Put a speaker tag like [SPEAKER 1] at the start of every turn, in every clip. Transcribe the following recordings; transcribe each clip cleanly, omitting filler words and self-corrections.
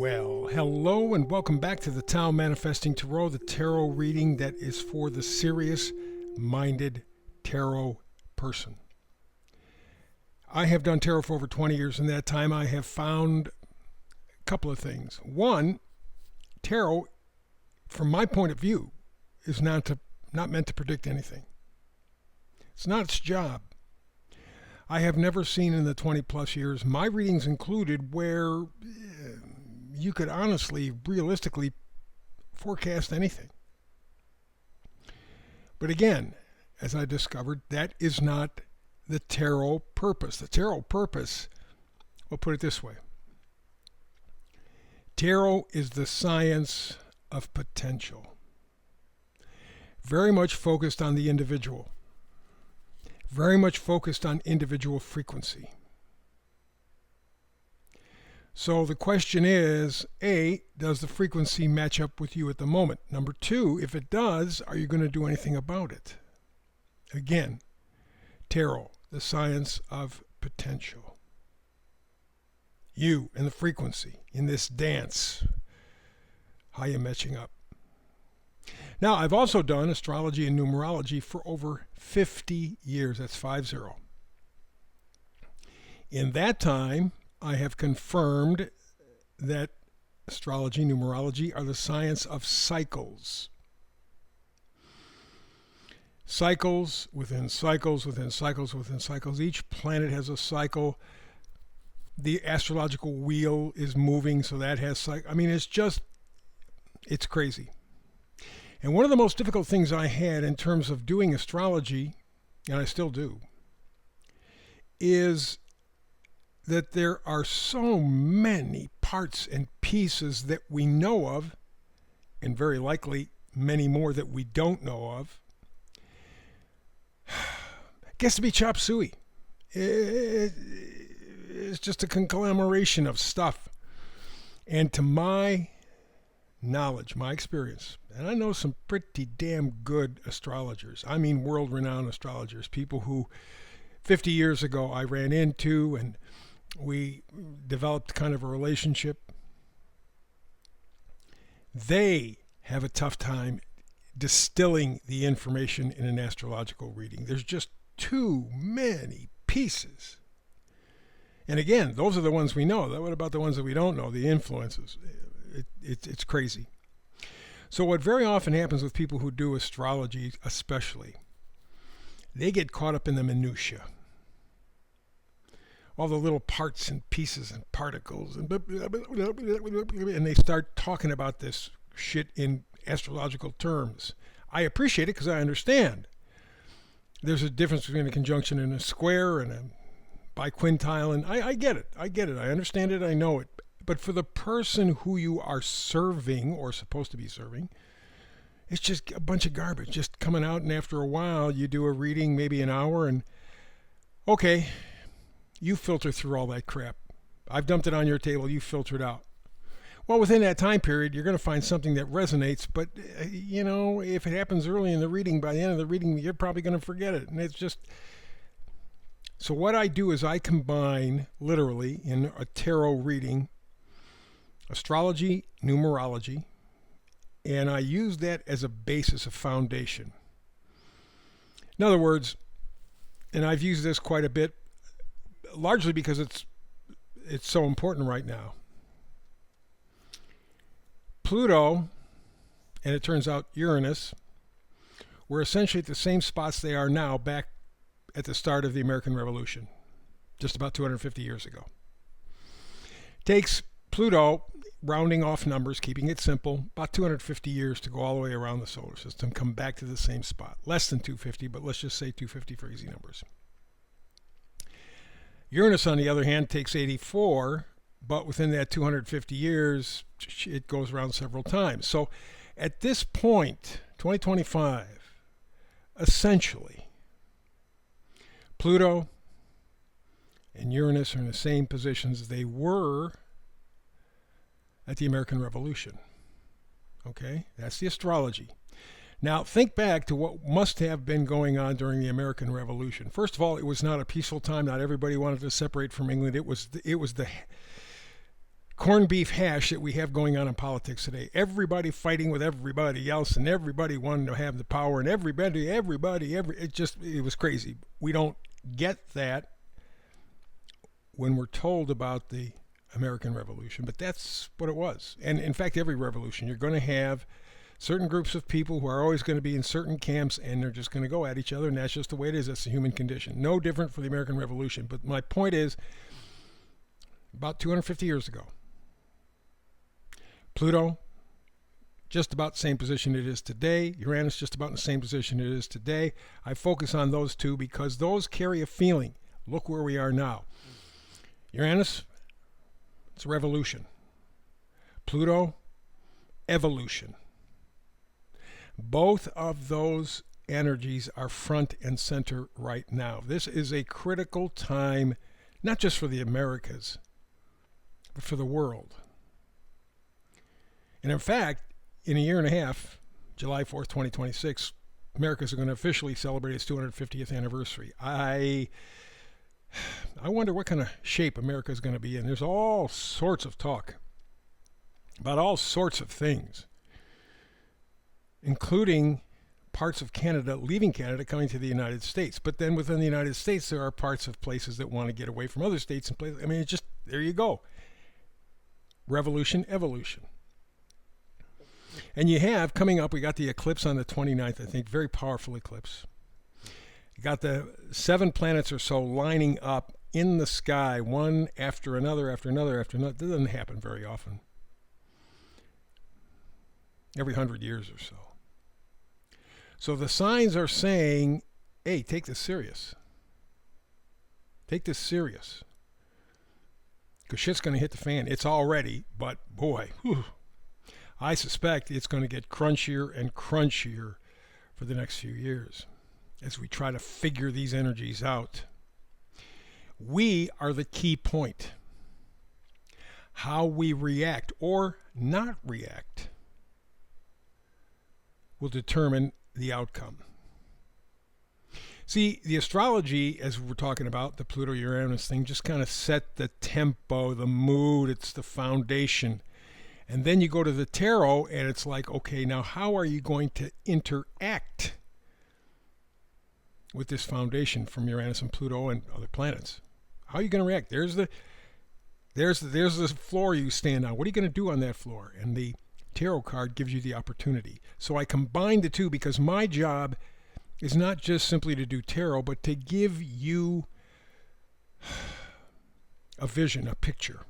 [SPEAKER 1] Well, hello and welcome back to the Tao Manifesting Tarot, the tarot reading that is for the serious-minded tarot person. I have done tarot for over 20 years. In that time, I have found a couple of things. One, tarot, from my point of view, is not meant to predict anything. It's not its job. I have never seen in the 20 plus years, my readings included, where you could honestly, realistically forecast anything. But again, as I discovered, that is not the tarot purpose. The tarot purpose, we'll put it this way. Tarot is the science of potential. Very much focused on the individual. Very much focused on individual frequency. So the question is, A, does the frequency match up with you at the moment? Number two, if it does, are you going to do anything about it? Again, tarot, the science of potential. You and the frequency in this dance, how you matching up? Now, I've also done astrology and numerology for over 50 years. That's 50. In that time, I have confirmed that astrology, numerology are the science of cycles. Cycles within cycles within cycles within cycles. Each planet has a cycle. The astrological wheel is moving, so that has cycle. I mean, it's crazy. And one of the most difficult things I had in terms of doing astrology, and I still do, is that there are so many parts and pieces that we know of, and very likely many more that we don't know of. It gets to be chop suey. It's just a conglomeration of stuff. And to my knowledge, my experience, and I know some pretty damn good astrologers. I mean world-renowned astrologers, people who 50 years ago I ran into and we developed kind of a relationship. They have a tough time distilling the information in an astrological reading. There's just too many pieces. And again, those are the ones we know. What about the ones that we don't know, the influences? It's crazy. So what very often happens with people who do astrology especially, they get caught up in the minutiae. All the little parts and pieces and particles, and they start talking about this shit in astrological terms. I appreciate it because I understand. There's a difference between a conjunction and a square and a biquintile, and I get it. I understand it. I know it. But for the person who you are serving or supposed to be serving, it's just a bunch of garbage just coming out, and after a while you do a reading, maybe an hour, and okay, you filter through all that crap. I've dumped it on your table, you filter it out. Well, within that time period, you're going to find something that resonates, but, if it happens early in the reading, by the end of the reading, you're probably going to forget it. And it's just... So what I do is I combine, literally, in a tarot reading, astrology, numerology, and I use that as a basis, a foundation. In other words, and I've used this quite a bit, largely because it's so important right now. Pluto, and it turns out Uranus, were essentially at the same spots they are now back at the start of the American Revolution, just about 250 years ago. Takes Pluto, rounding off numbers, keeping it simple, about 250 years to go all the way around the solar system, come back to the same spot. Less than 250, but let's just say 250 for easy numbers. Uranus, on the other hand, takes 84, but within that 250 years, it goes around several times. So at this point, 2025, essentially, Pluto and Uranus are in the same positions they were at the American Revolution. Okay, that's the astrology. Now, think back to what must have been going on during the American Revolution. First of all, it was not a peaceful time. Not everybody wanted to separate from England. It was the corned beef hash that we have going on in politics today. Everybody fighting with everybody else, and everybody wanting to have the power, and it was crazy. We don't get that when we're told about the American Revolution, but that's what it was. And in fact, every revolution, you're going to have certain groups of people who are always going to be in certain camps, and they're just going to go at each other, and that's just the way it is. That's the human condition. No different for the American Revolution. But my point is, about 250 years ago, Pluto, just about the same position it is today. Uranus, just about in the same position it is today. I focus on those two because those carry a feeling. Look where we are now. Uranus, it's a revolution. Pluto, evolution. Both of those energies are front and center right now. This is a critical time, not just for the Americas, but for the world. And in fact, in a year and a half, July 4th, 2026, Americas are going to officially celebrate its 250th anniversary. I wonder what kind of shape America is going to be in. There's all sorts of talk about all sorts of things, including parts of Canada, leaving Canada, coming to the United States. But then within the United States, there are parts of places that want to get away from other states and places. I mean, it's just, there you go. Revolution, evolution. And you have, coming up, we got the eclipse on the 29th, I think, very powerful eclipse. You got the 7 planets or so lining up in the sky, one after another, after another, after another. That doesn't happen very often. Every 100 years or so. So the signs are saying, hey, take this serious. Take this serious. Because shit's going to hit the fan. It's already, but boy, whew, I suspect it's going to get crunchier and crunchier for the next few years as we try to figure these energies out. We are the key point. How we react or not react will determine the outcome. See, the astrology, as we're talking about, the Pluto-Uranus thing, just kind of set the tempo, the mood, it's the foundation. And then you go to the tarot, and it's like, okay, now how are you going to interact with this foundation from Uranus and Pluto and other planets? How are you going to react? There's the floor you stand on. What are you going to do on that floor? And the tarot card gives you the opportunity. So I combine the two because my job is not just simply to do tarot, but to give you a vision, a picture.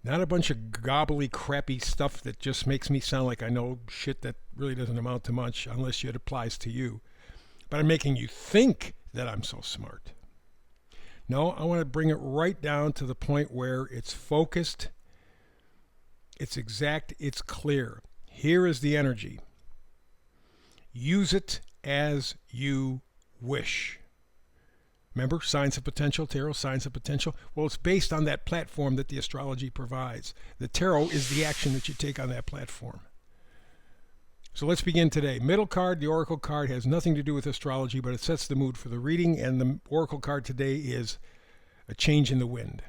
[SPEAKER 1] Not a bunch of gobbly, crappy stuff that just makes me sound like I know shit that really doesn't amount to much unless it applies to you. But I'm making you think that I'm so smart. No, I want to bring it right down to the point where it's focused, it's exact, it's clear. Here is the energy. Use it as you wish. Remember, signs of potential, tarot, signs of potential? Well, it's based on that platform that the astrology provides. The tarot is the action that you take on that platform. So let's begin today. Middle card, the oracle card, has nothing to do with astrology, but it sets the mood for the reading, and the oracle card today is a change in the wind.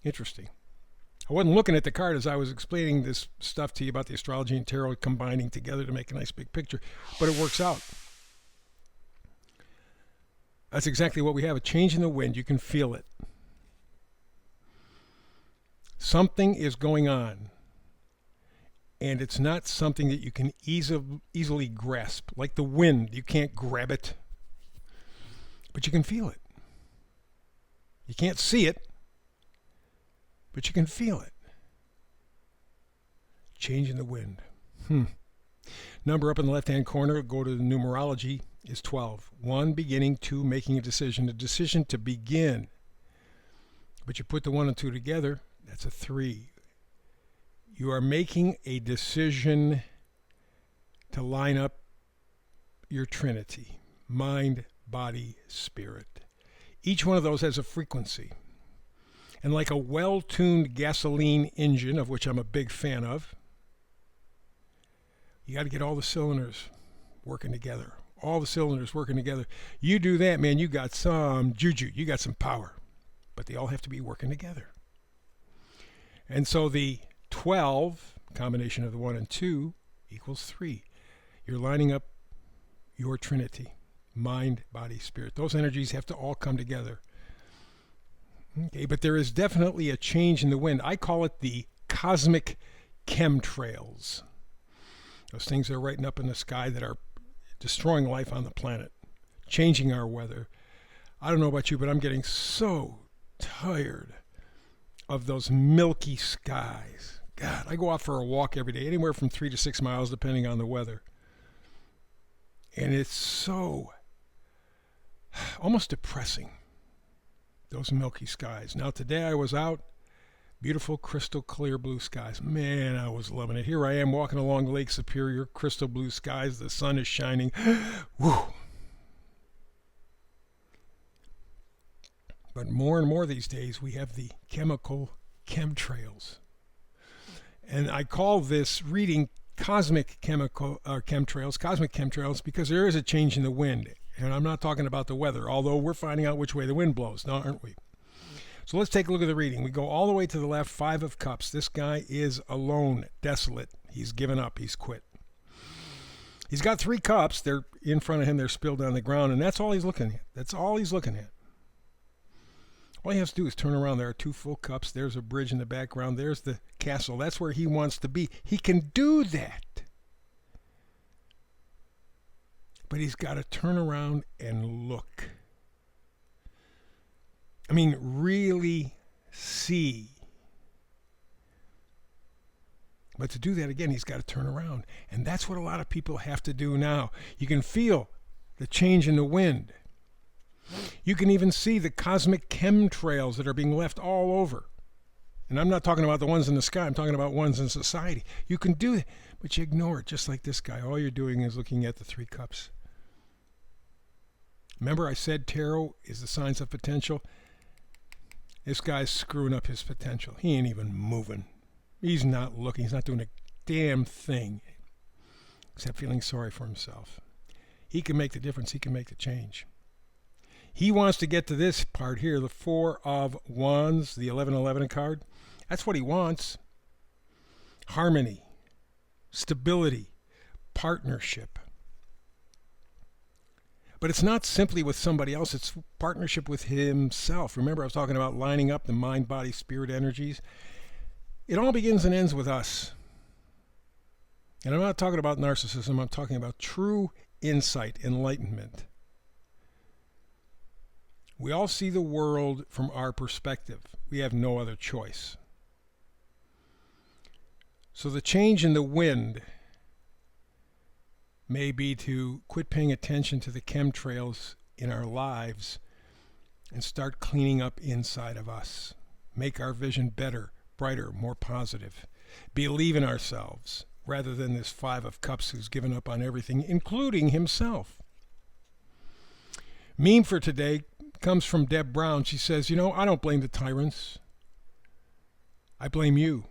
[SPEAKER 1] Interesting. I wasn't looking at the card as I was explaining this stuff to you about the astrology and tarot combining together to make a nice big picture, but it works out. That's exactly what we have, a change in the wind. You can feel it. Something is going on, and it's not something that you can easily grasp. Like the wind, you can't grab it, but you can feel it. You can't see it, but you can feel it. Change in the wind. Number up in the left-hand corner, go to the numerology, is 12. 1, beginning. 2, making a decision. A decision to begin. But you put the 1 and 2 together, that's a 3. You are making a decision to line up your Trinity. Mind, body, spirit. Each one of those has a frequency. And like a well-tuned gasoline engine, of which I'm a big fan of, you got to get all the cylinders working together. All the cylinders working together. You do that, man, you got some juju. You got some power. But they all have to be working together. And so the 12, combination of the 1 and 2, equals 3. You're lining up your Trinity, mind, body, spirit. Those energies have to all come together. Okay, but there is definitely a change in the wind. I call it the Cosmic Chem Trails. Those things that are right up in the sky that are destroying life on the planet, changing our weather. I don't know about you, but I'm getting so tired of those milky skies. God, I go out for a walk every day, anywhere from 3 to 6 miles, depending on the weather. And it's so almost depressing, those milky skies. Now, today I was out, beautiful crystal clear blue skies. Man, I was loving it. Here I am walking along Lake Superior, crystal blue skies. The sun is shining. Woo. But more and more these days, we have the chemical chemtrails. And I call this reading Cosmic Chemtrails, because there is a change in the wind. And I'm not talking about the weather, although we're finding out which way the wind blows now, aren't we? So let's take a look at the reading. We go all the way to the left, 5 of Cups. This guy is alone, desolate. He's given up. He's quit. He's got 3 cups. They're in front of him. They're spilled on the ground, and that's all he's looking at. That's all he's looking at. All he has to do is turn around. There are 2 full cups. There's a bridge in the background. There's the castle. That's where he wants to be. He can do that. But he's got to turn around and look. I mean, really see. But to do that again, he's got to turn around. And that's what a lot of people have to do now. You can feel the change in the wind. You can even see the cosmic chemtrails that are being left all over. And I'm not talking about the ones in the sky. I'm talking about ones in society. You can do it, but you ignore it, just like this guy. All you're doing is looking at the 3 cups. Remember I said tarot is the signs of potential? This guy's screwing up his potential. He ain't even moving. He's not looking. He's not doing a damn thing except feeling sorry for himself. He can make the difference. He can make the change. He wants to get to this part here, the 4 of Wands, the 1111 card. That's what he wants. Harmony, stability, partnership. But it's not simply with somebody else. It's partnership with himself. Remember, I was talking about lining up the mind, body, spirit energies. It all begins and ends with us. And I'm not talking about narcissism. I'm talking about true insight, enlightenment. We all see the world from our perspective. We have no other choice. So the change in the wind may be to quit paying attention to the chemtrails in our lives and start cleaning up inside of us. Make our vision better, brighter, more positive. Believe in ourselves rather than this 5 of Cups who's given up on everything, including himself. Meme for today comes from Deb Brown. She says, I don't blame the tyrants. I blame you.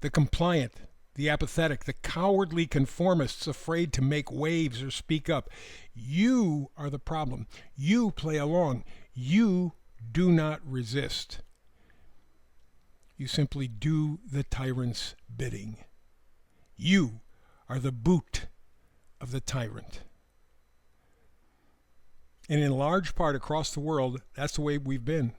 [SPEAKER 1] The compliant, the apathetic, the cowardly conformists afraid to make waves or speak up. You are the problem. You play along. You do not resist. You simply do the tyrant's bidding. You are the boot of the tyrant. And in large part across the world, that's the way we've been.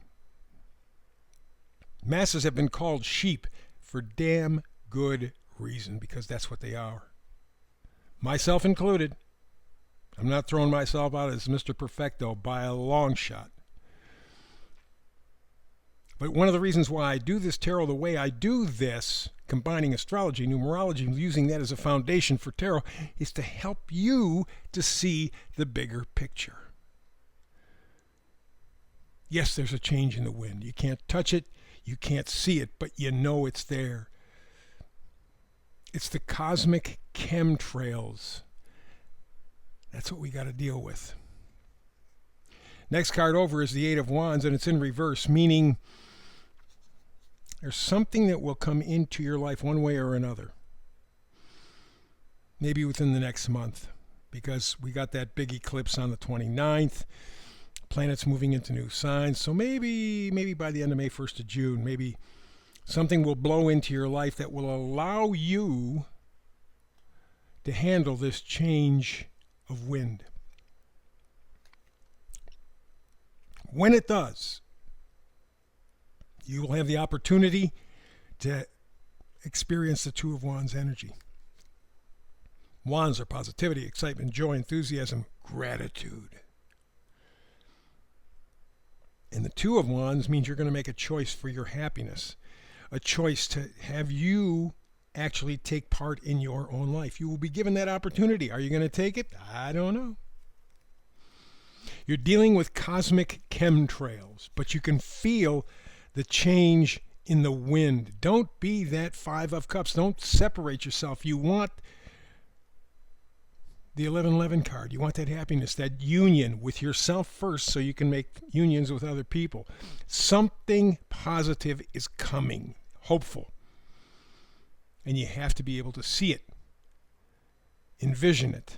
[SPEAKER 1] Masses have been called sheep for damn good reason, because that's what they are. Myself included. I'm not throwing myself out as Mr. Perfecto by a long shot. But one of the reasons why I do this tarot the way I do this, combining astrology, numerology, using that as a foundation for tarot, is to help you to see the bigger picture. Yes, there's a change in the wind. You can't touch it, you can't see it, but you know it's there. It's the cosmic chemtrails. That's what we got to deal with. Next card over is the 8 of Wands, and it's in reverse, meaning there's something that will come into your life one way or another. Maybe within the next month, because we got that big eclipse on the 29th. Planets moving into new signs. So maybe by the end of May, 1st of June, maybe Something will blow into your life that will allow you to handle this change of wind. When it does, you will have the opportunity to experience the Two of Wands energy. Wands are positivity, excitement, joy, enthusiasm, gratitude. And the Two of Wands means you're going to make a choice for your happiness, a choice to have you actually take part in your own life. You will be given that opportunity. Are you going to take it? I don't know. You're dealing with cosmic chemtrails, but you can feel the change in the wind. Don't be that Five of Cups. Don't separate yourself. You want the 1111 card. You want that happiness, that union with yourself first so you can make unions with other people. Something positive is coming, hopeful. And you have to be able to see it, envision it.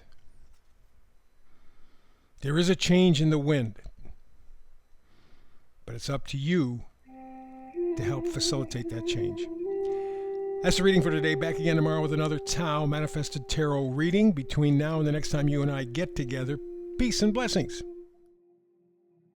[SPEAKER 1] There is a change in the wind, but it's up to you to help facilitate that change. That's the reading for today. Back again tomorrow with another Tao Manifested Tarot reading. Between now and the next time you and I get together, peace and blessings.